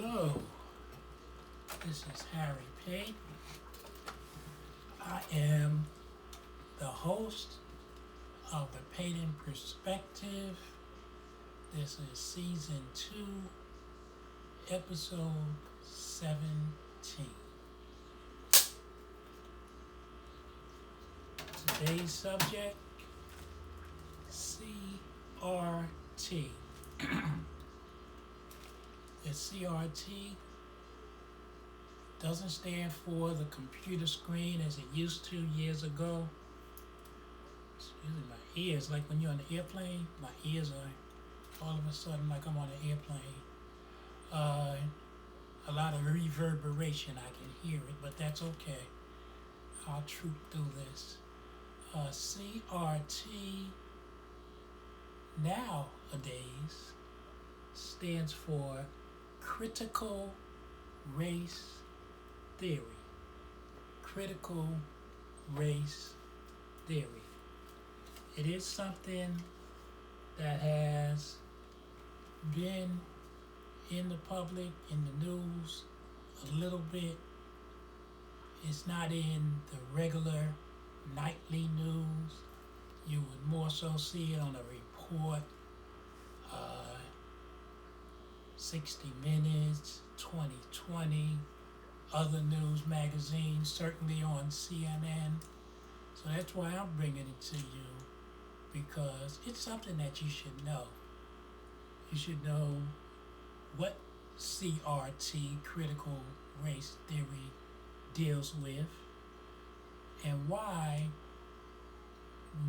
Hello, this is Harry Paden. I am the host of the Paden Perspective. This is season 2, episode 17. Today's subject, CRT. The CRT doesn't stand for the computer screen as it used to years ago. Excuse me, my ears, like when you're on an airplane, my ears are all of a sudden like I'm on an airplane. A lot of reverberation, I can hear it, but that's okay. I'll troop through this. CRT nowadays stands for critical race theory. Critical race theory. It is something that has been in the public, in the news a little bit. It's not in the regular nightly news. You would more so see it on a report, 60 Minutes, 2020, other news magazines, certainly on CNN. So that's why I'm bringing it to you, because it's something that you should know. You should know what CRT, critical race theory, deals with, and why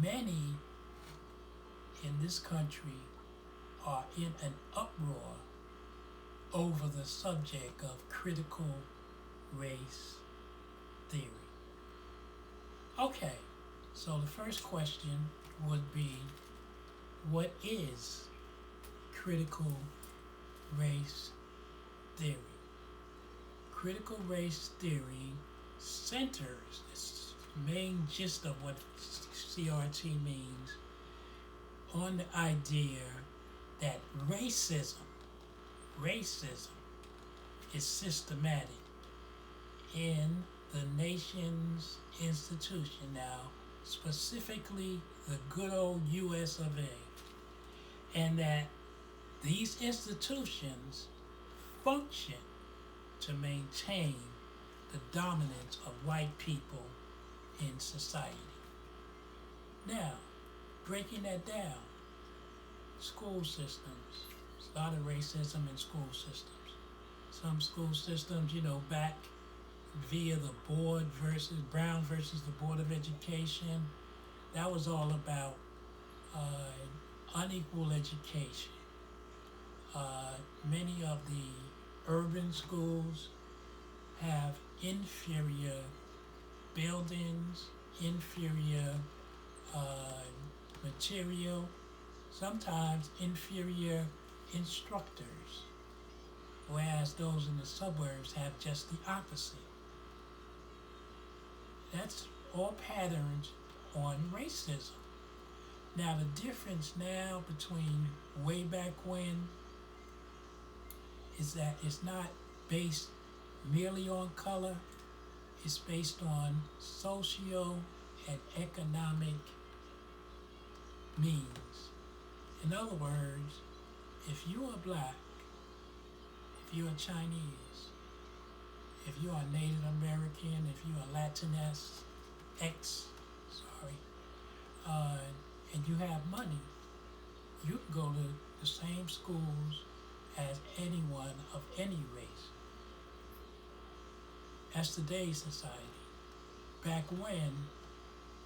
many in this country are in an uproar over the subject of critical race theory. Okay, so the first question would be, what is critical race theory? Critical race theory centers, its main gist of what CRT means, on the idea that racism is systematic in the nation's institution, now specifically the good old US of A, and that these institutions function to maintain the dominance of white people in society. Now, breaking that down, school systems, there's a lot of racism in school systems. Some school systems, back via the Brown versus the Board of Education, that was all about unequal education. Many of the urban schools have inferior buildings, inferior material, sometimes inferior instructors, whereas those in the suburbs have just the opposite. That's all patterns on racism. Now, the difference now between way back when is that it's not based merely on color, it's based on socio and economic means. In other words, if you are black, if you are Chinese, if you are Native American, if you are Latinx, and you have money, you can go to the same schools as anyone of any race. That's today's society. Back when,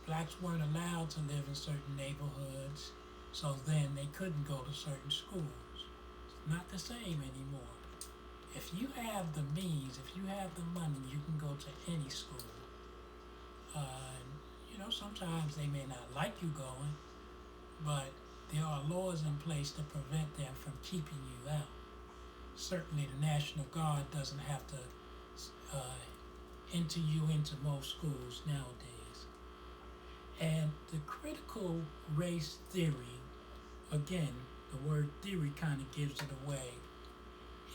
blacks weren't allowed to live in certain neighborhoods, so then they couldn't go to certain schools. It's not the same anymore. If you have the means, if you have the money, you can go to any school. Sometimes they may not like you going, but there are laws in place to prevent them from keeping you out. Certainly the National Guard doesn't have to enter you into most schools nowadays. And the critical race theory, again, the word theory kind of gives it away,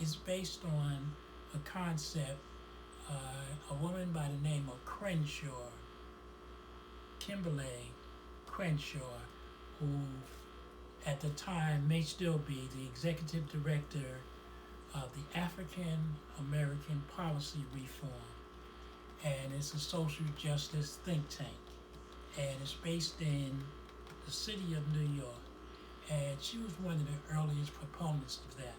is based on a concept, a woman by the name of Crenshaw, Kimberly Crenshaw, who at the time may still be the executive director of the African American Policy Reform, and it's a social justice think tank, and it's based in the city of New York, and she was one of the earliest proponents of that.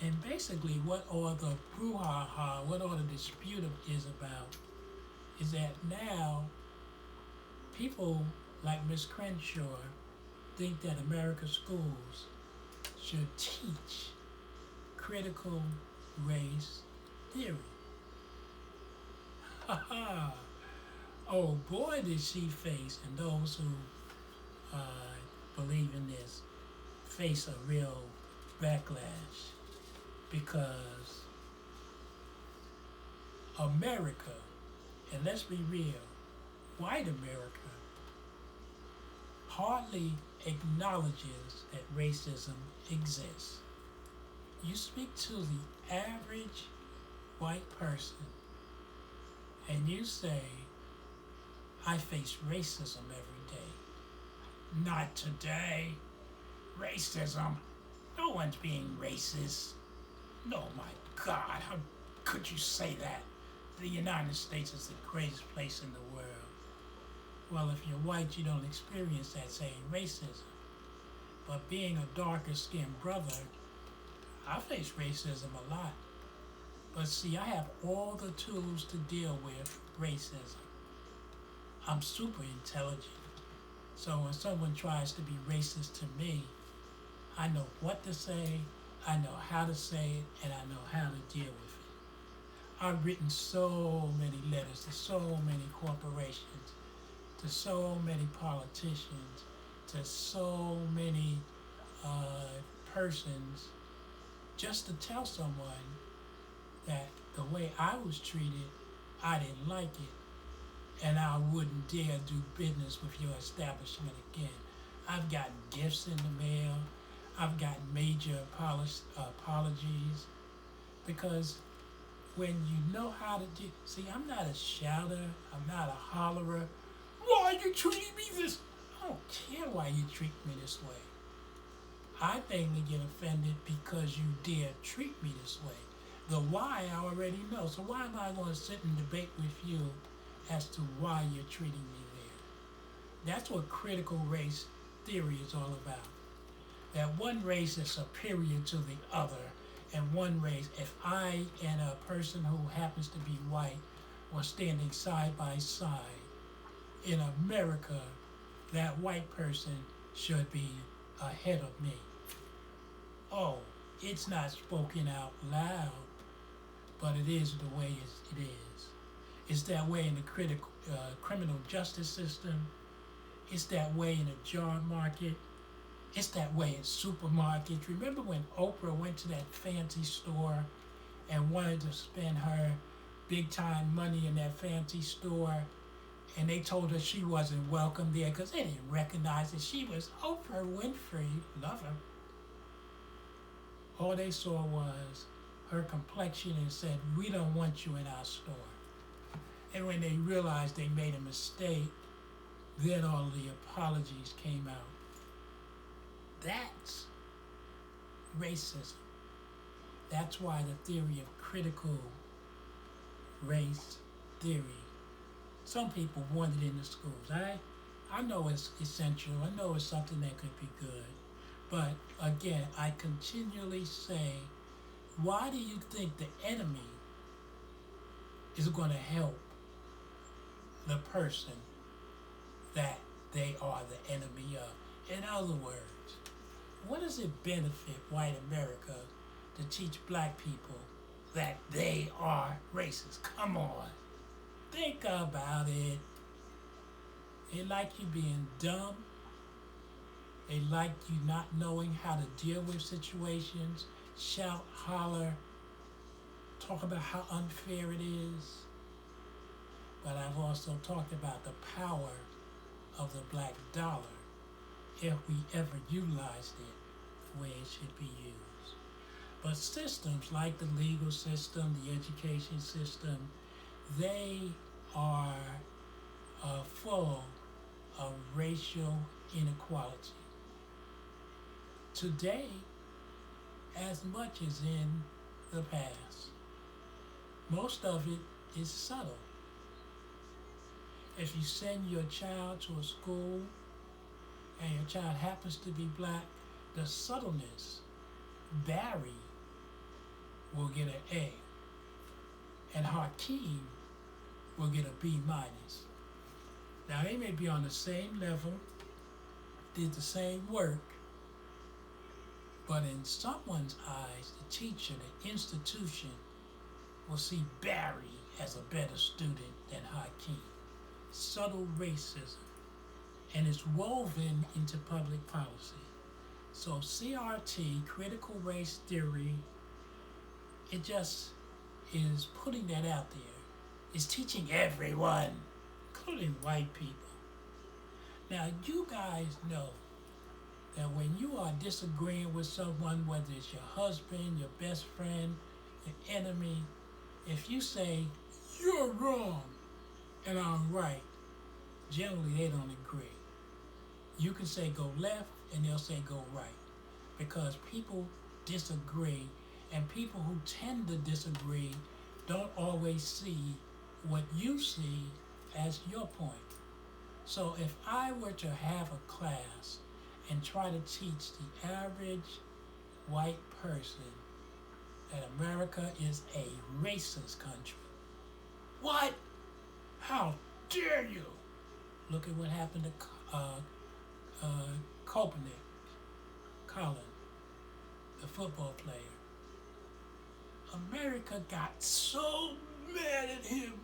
And basically what all the brouhaha, what all the dispute is about, is that now people like Miss Crenshaw think that America's schools should teach critical race theory. Ha ha! Oh boy, did she face, and those who believe in this face a real backlash, because America, and let's be real, white America hardly acknowledges that racism exists. You speak to the average white person and you say, I face racism every day. Not today. Racism. No one's being racist. No, my God, how could you say that? The United States is the greatest place in the world. Well, if you're white, you don't experience that same racism. But being a darker skinned brother, I face racism a lot. But see, I have all the tools to deal with racism. I'm super intelligent. So when someone tries to be racist to me, I know what to say, I know how to say it, and I know how to deal with it. I've written so many letters to so many corporations, to so many politicians, to so many persons, just to tell someone that the way I was treated, I didn't like it, and I wouldn't dare do business with your establishment again. I've gotten gifts in the mail. I've gotten major apologies, because when you know how to do, see, I'm not a shouter, I'm not a hollerer. Why are you treating me this? I don't care why you treat me this way. I mainly get offended because you dare treat me this way. The why I already know. So why am I going to sit and debate with you as to why you're treating me there? That's what critical race theory is all about. That one race is superior to the other, and one race, if I and a person who happens to be white were standing side by side in America, that white person should be ahead of me. Oh, it's not spoken out loud, but it is the way it is. It's that way in the criminal justice system. It's that way in the job market. It's that way in supermarkets. Remember when Oprah went to that fancy store and wanted to spend her big time money in that fancy store, and they told her she wasn't welcome there because they didn't recognize that she was Oprah Winfrey. Love her. All they saw was her complexion and said, we don't want you in our store. And when they realized they made a mistake, then all the apologies came out. That's racism. That's why the theory of critical race theory, some people want it in the schools. I know it's essential. I know it's something that could be good. But again, I continually say, why do you think the enemy is going to help the person that they are the enemy of? In other words, what does it benefit white America to teach black people that they are racist? Come on. Think about it. They like you being dumb. They like you not knowing how to deal with situations. Shout, holler, talk about how unfair it is. But I've also talked about the power of the black dollar if we ever utilized it the way it should be used. But systems like the legal system, the education system, they are full of racial inequality. Today, as much as in the past, most of it is subtle. If you send your child to a school and your child happens to be black, the subtleness, Barry will get an A, and Hakeem will get a B minus. Now they may be on the same level, did the same work, but in someone's eyes, the teacher, the institution, will see Barry as a better student than Hakeem. Subtle racism, and it's woven into public policy. So CRT, critical race theory, it just is putting that out there. It's teaching everyone, including white people. Now you guys know that when you are disagreeing with someone, whether it's your husband, your best friend, your enemy, if you say, "You're wrong," and I'm right, generally they don't agree. You can say go left and they'll say go right, because people disagree, and people who tend to disagree don't always see what you see as your point. So if I were to have a class and try to teach the average white person that America is a racist country, what? How dare you? Look at what happened to Kaepernick, Colin, the football player. America got so mad at him.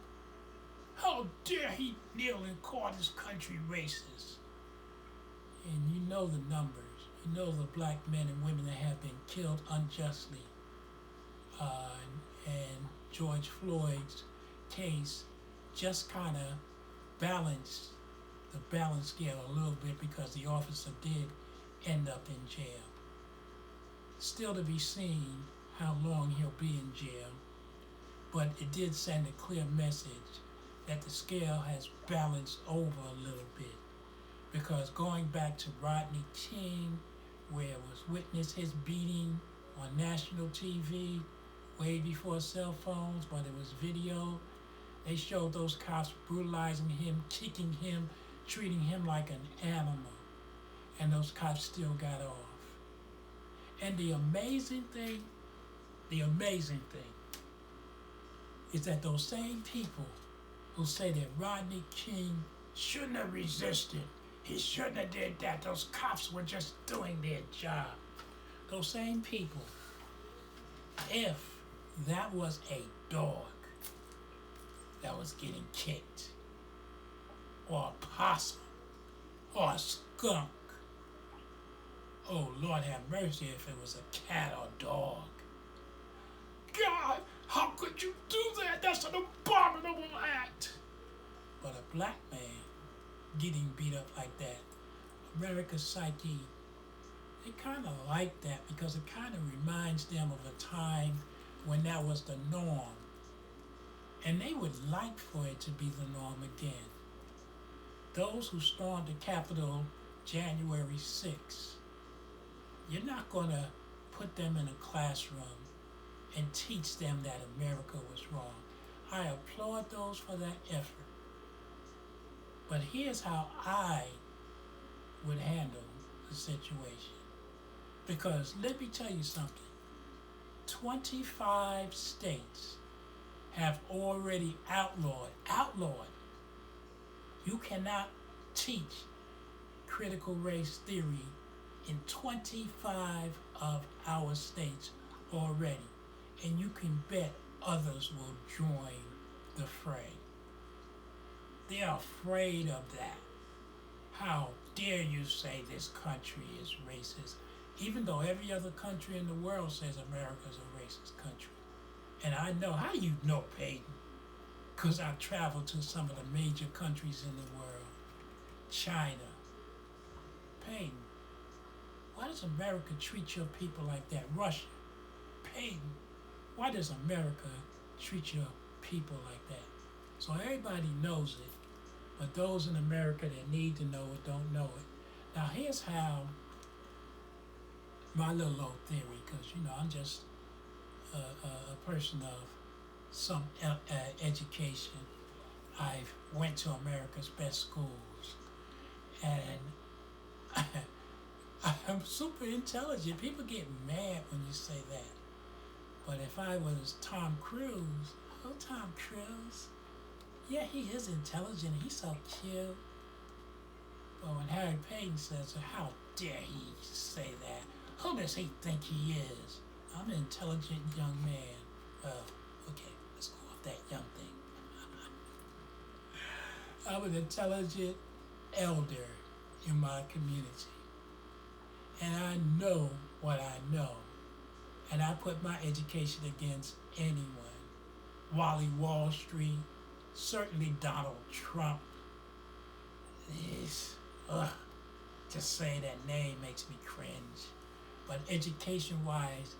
How dare he kneel and call this country racist? And you know the numbers. You know the black men and women that have been killed unjustly. And George Floyd's case just kind of balanced the balance scale a little bit, because the officer did end up in jail. Still to be seen how long he'll be in jail, but it did send a clear message that the scale has balanced over a little bit. Because going back to Rodney King, where it was witnessed his beating on national TV way before cell phones, but it was video, they showed those cops brutalizing him, kicking him, treating him like an animal, and those cops still got off. And the amazing thing is that those same people who say that Rodney King shouldn't have resisted, he shouldn't have did that, those cops were just doing their job. Those same people, if that was a dog that was getting kicked, or a possum, or a skunk, oh Lord have mercy if it was a cat or dog. God, how could you do that? That's an abominable act. But a black man getting beat up like that, America's psyche, they kind of like that, because it kind of reminds them of a time when that was the norm. And they would like for it to be the norm again. Those who stormed the Capitol January 6th, you're not going to put them in a classroom and teach them that America was wrong. I applaud those for that effort. But here's how I would handle the situation. Because let me tell you something. 25 states have already outlawed. You cannot teach critical race theory in 25 of our states already. And you can bet others will join the fray. They're afraid of that. How dare you say this country is racist, even though every other country in the world says America's a racist country. And I know, how do you know, Paden? Because I've traveled to some of the major countries in the world. China. Paden, why does America treat your people like that? Russia. Paden, why does America treat your people like that? So everybody knows it, but those in America that need to know it don't know it. Now here's how my little old theory, because I'm just a person of some education. I've went to America's best schools, and I'm super intelligent. People get mad when you say that. But if I was Tom Cruise, oh, Tom Cruise, yeah, he is intelligent. He's so cute. But when Harry Paden says, how dare he say that? Who does he think he is? I'm an intelligent young man. Well, okay, let's go off that young thing. I'm an intelligent elder in my community. And I know what I know. And I put my education against anyone. Wally Wall Street, certainly Donald Trump. Just saying that name makes me cringe. But education-wise,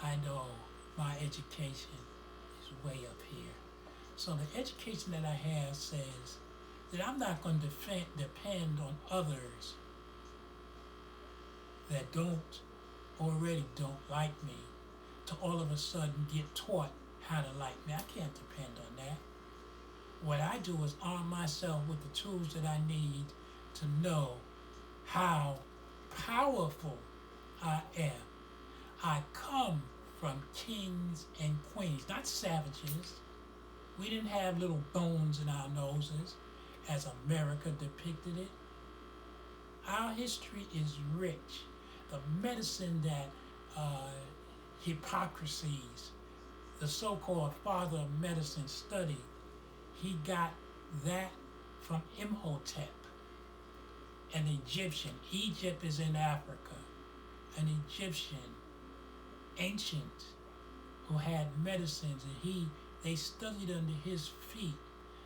I know my education is way up here. So the education that I have says that I'm not going to depend on others that already don't like me to all of a sudden get taught how to like me. I can't depend on that. What I do is arm myself with the tools that I need to know how powerful I am. I come from kings and queens, not savages. We didn't have little bones in our noses as America depicted it. Our history is rich. The medicine that Hippocrates, the so-called father of medicine, studied, he got that from Imhotep, an Egyptian. Egypt is in Africa. An Egyptian, ancient, who had medicines, and they studied under his feet.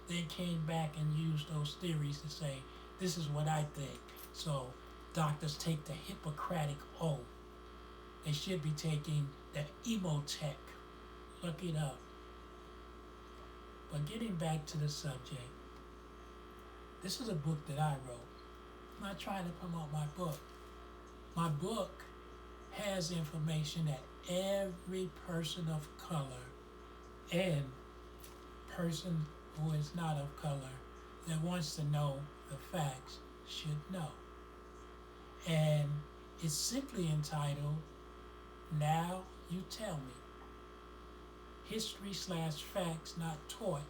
They came back and used those theories to say, this is what I think. So doctors take the Hippocratic oath. They should be taking the Imhotep. Look it up. But getting back to the subject, this is a book that I wrote. I'm not trying to promote my book. My book has information that every person of color and person who is not of color that wants to know the facts should know. And it's simply entitled, Now You Tell Me. History/facts not taught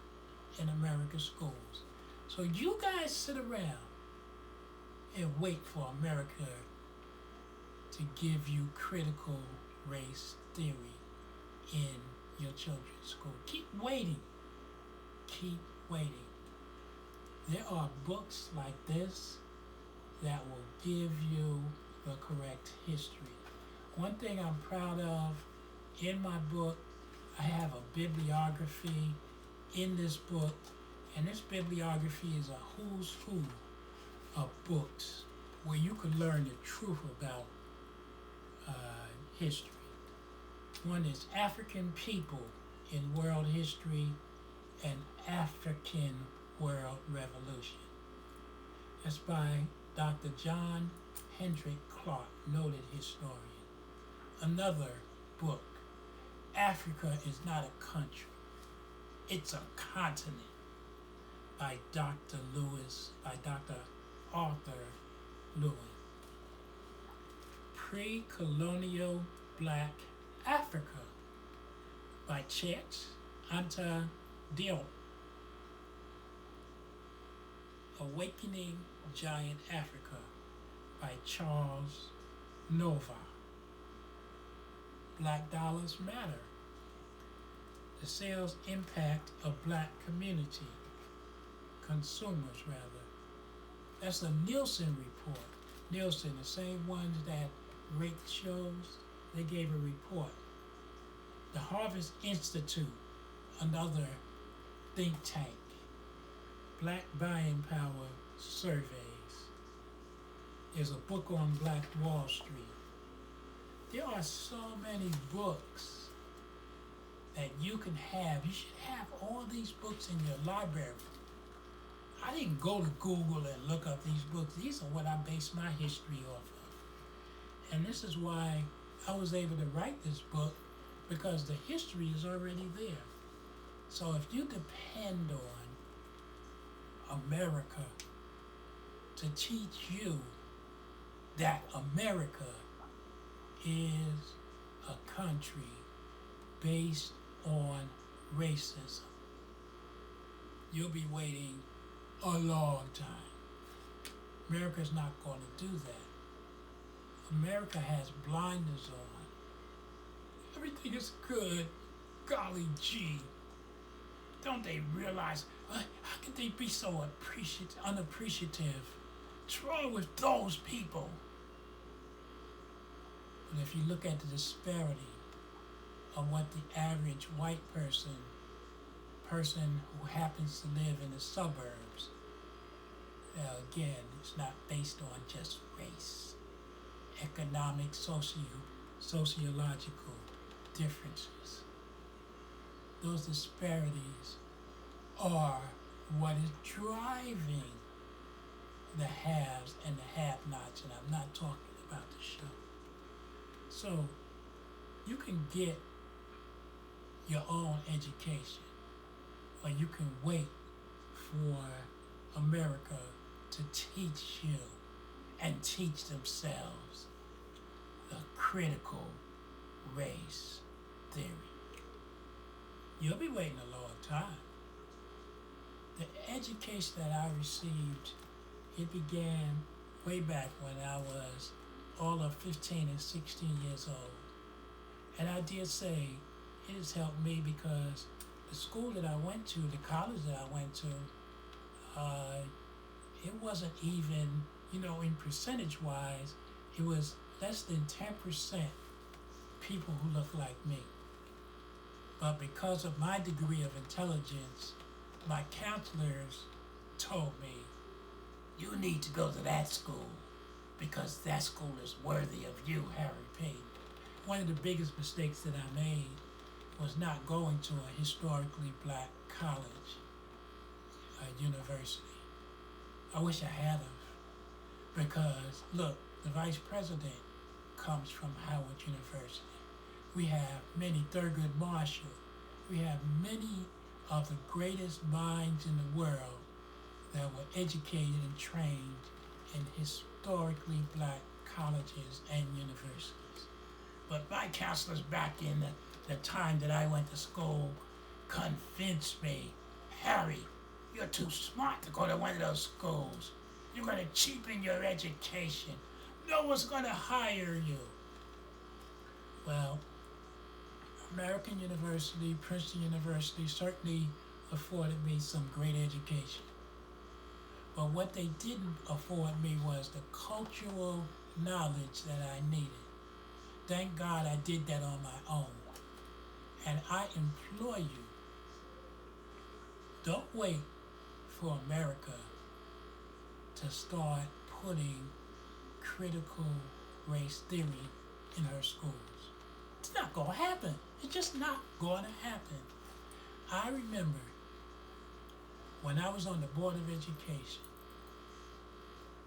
in American schools. So you guys sit around and wait for America to give you critical race theory in your children's school. Keep waiting. Keep waiting. There are books like this that will give you the correct history. One thing I'm proud of in my book, I have a bibliography in this book, and this bibliography is a who's who of books where you can learn the truth about history. One is African People in World History and African World Revolution. That's by Dr. John Hendrick Clark, noted historian. Another book, Africa is Not a Country, It's a Continent, by Dr. Arthur Lewin. Pre-Colonial Black Africa, by Chet Anta Diop. Awakening Giant Africa, by Charles Nova. Black Dollars Matter, the sales impact of black consumers rather. That's a Nielsen report. Nielsen, the same ones that rate shows, they gave a report. The Harvest Institute, another think tank. Black Buying Power Surveys. There's a book on Black Wall Street. There are so many books that you can have. You should have all these books in your library. I didn't go to Google and look up these books. These are what I base my history off of. And this is why I was able to write this book, because the history is already there. So if you depend on America to teach you that America is a country based on racism, you'll be waiting a long time. America's not going to do that. America has blinders on. Everything is good. Golly gee. Don't they realize, how can they be so unappreciative? What's wrong with those people? But if you look at the disparity of what the average white person who happens to live in the suburbs, again, it's not based on just race, economic, sociological differences. Those disparities are what is driving the haves and the have-nots, and I'm not talking about the show. So you can get your own education, or you can wait for America to teach you and teach themselves the critical race theory. You'll be waiting a long time. The education that I received, it began way back when I was all of 15 and 16 years old. And I did say it has helped me because the school that I went to, the college that I went to, it wasn't even, in percentage-wise, it was less than 10% people who looked like me. But because of my degree of intelligence, my counselors told me, you need to go to that school because that school is worthy of you, Harry Paden. One of the biggest mistakes that I made was not going to a historically black college, a university. I wish I had have, because look, the vice president comes from Howard University. We have many Thurgood Marshall. We have many of the greatest minds in the world that were educated and trained in historically black colleges and universities. But my counselors back in the time that I went to school convinced me, Harry, you're too smart to go to one of those schools. You're going to cheapen your education. No one's going to hire you. Well, American University, Princeton University certainly afforded me some great education. But what they didn't afford me was the cultural knowledge that I needed. Thank God I did that on my own. And I implore you, don't wait for America to start putting critical race theory in her schools. It's not going to happen. It's just not going to happen. I remember when I was on the Board of Education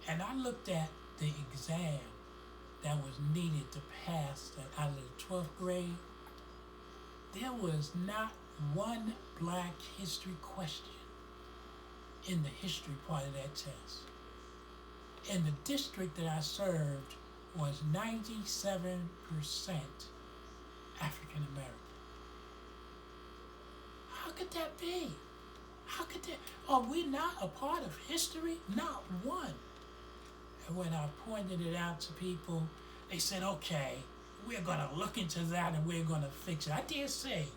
and I looked at the exam that was needed to pass that out of the 12th grade, there was not one black history question in the history part of that test. In the district that I served was 97% African American. How could that be? How could that? Are we not a part of history? Not one. And when I pointed it out to people, they said, okay, we're going to look into that and we're going to fix it. I dare say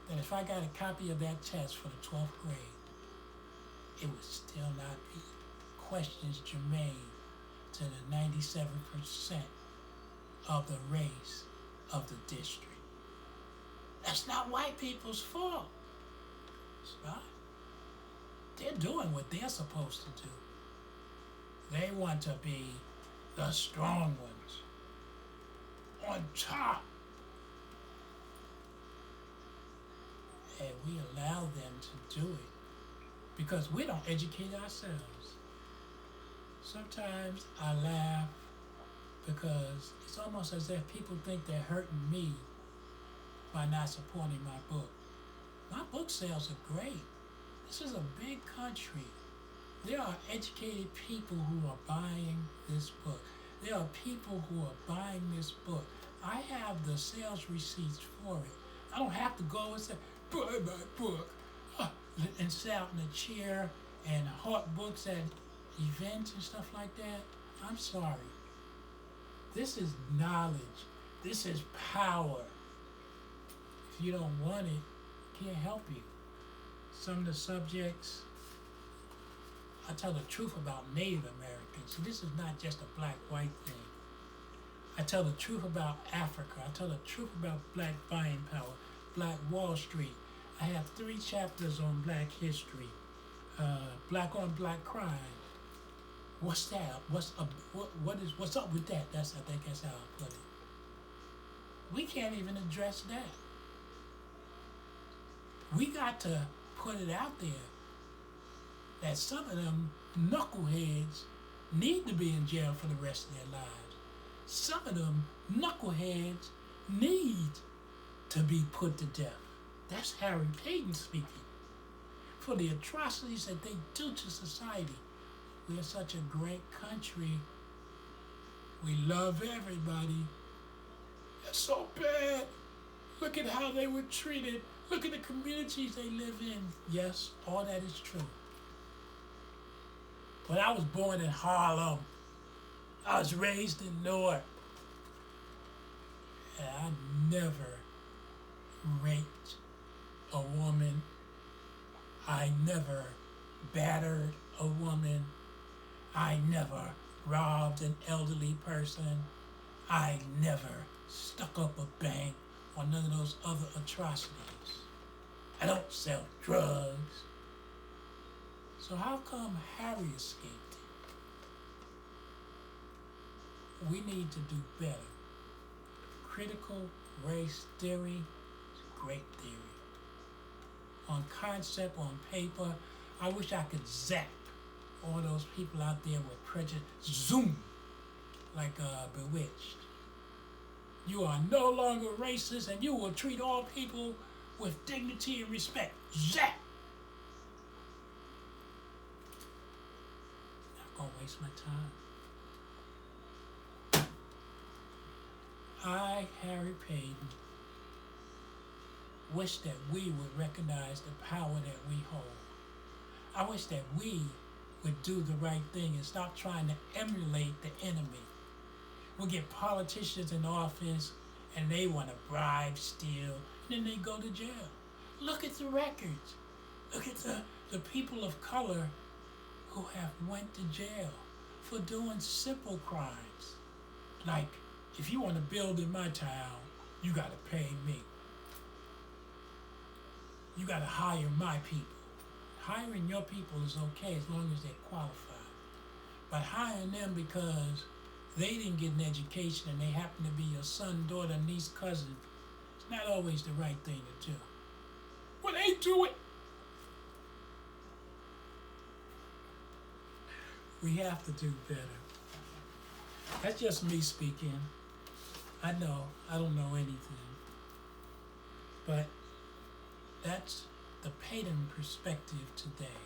that if I got a copy of that test for the 12th grade, it would still not be questions germane to the 97% of the race of the district. That's not white people's fault. It's not. They're doing what they're supposed to do. They want to be the strong ones, on top. and we allow them to do it because we don't educate ourselves. Sometimes I laugh because it's almost as if people think they're hurting me by not supporting my book. My book sales are great. This is a big country. There are educated people who are buying this book. There are people who are buying this book. I have the sales receipts for it. I don't have to go and say, buy my book, and sit out in a chair and hawk books at events and stuff like that. I'm sorry. This is knowledge. This is power. If you don't want it, can't help you. Some of the subjects, I tell the truth about Native Americans. So this is not just a black-white thing. I tell the truth about Africa. I tell the truth about black buying power, Black Wall Street. I have 3 chapters on black history, black on black crime. What's that? What's up with that? I think that's how I put it. We can't even address that. We got to put it out there that some of them knuckleheads need to be in jail for the rest of their lives. Some of them knuckleheads need to be put to death. That's Harry Paden speaking. For the atrocities that they do to society. We are such a great country. We love everybody. It's so bad. Look at how they were treated. Look at the communities they live in. Yes, all that is true. But I was born in Harlem. I was raised in Newark. And I never raped a woman. I never battered a woman. I never robbed an elderly person. I never stuck up a bank or none of those other atrocities. I don't sell drugs. So how come Harry escaped it? We need to do better. Critical race theory is a great theory. On concept, on paper, I wish I could zap all those people out there with prejudice. Zoom! Like Bewitched. You are no longer racist and you will treat all people with dignity and respect. Zap! Not gonna waste my time. I, Harry Paden, wish that we would recognize the power that we hold. I wish that we would do the right thing and stop trying to emulate the enemy. We get politicians in office and they want to bribe, steal, and then they go to jail. Look at the records. Look at the people of color who have went to jail for doing simple crimes. Like, if you want to build in my town, you got to pay me. You got to hire my people. Hiring your people is okay as long as they're qualified. But hiring them because they didn't get an education and they happen to be your son, daughter, niece, cousin, it's not always the right thing to do. Well, they do it. We have to do better. That's just me speaking. I know, I don't know anything. But that's the Paden perspective today.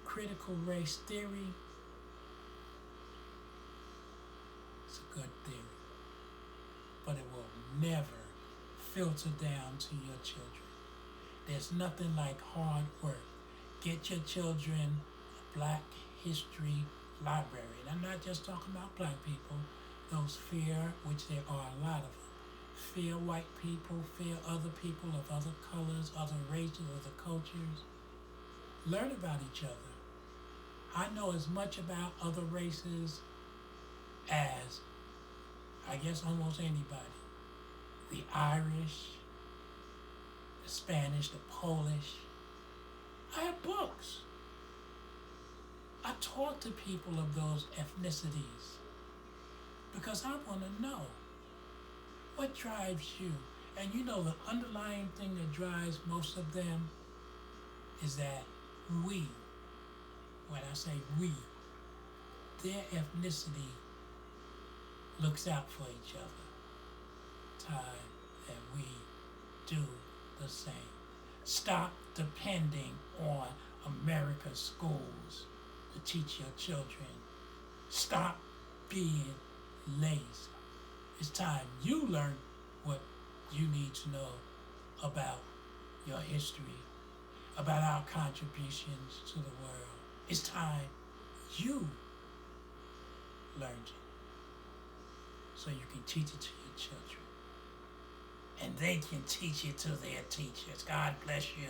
Critical race theory. It's a good theory. But it will never filter down to your children. There's nothing like hard work. Get your children a Black History library. And I'm not just talking about black people. Those fear, which there are a lot of them. Fear white people, fear other people of other colors, other races, other cultures. Learn about each other. I know as much about other races as, I guess, almost anybody. The Irish, the Spanish, the Polish. I have books. I talk to people of those ethnicities because I want to know what drives you. And you know, the underlying thing that drives most of them is that we, when I say we, their ethnicity looks out for each other. Time that we do the same. Stop depending on America's schools to teach your children. Stop being lazy. It's time you learn what you need to know about your history, about our contributions to the world. It's time you learned it so you can teach it to your children. And they can teach it to their teachers. God bless you.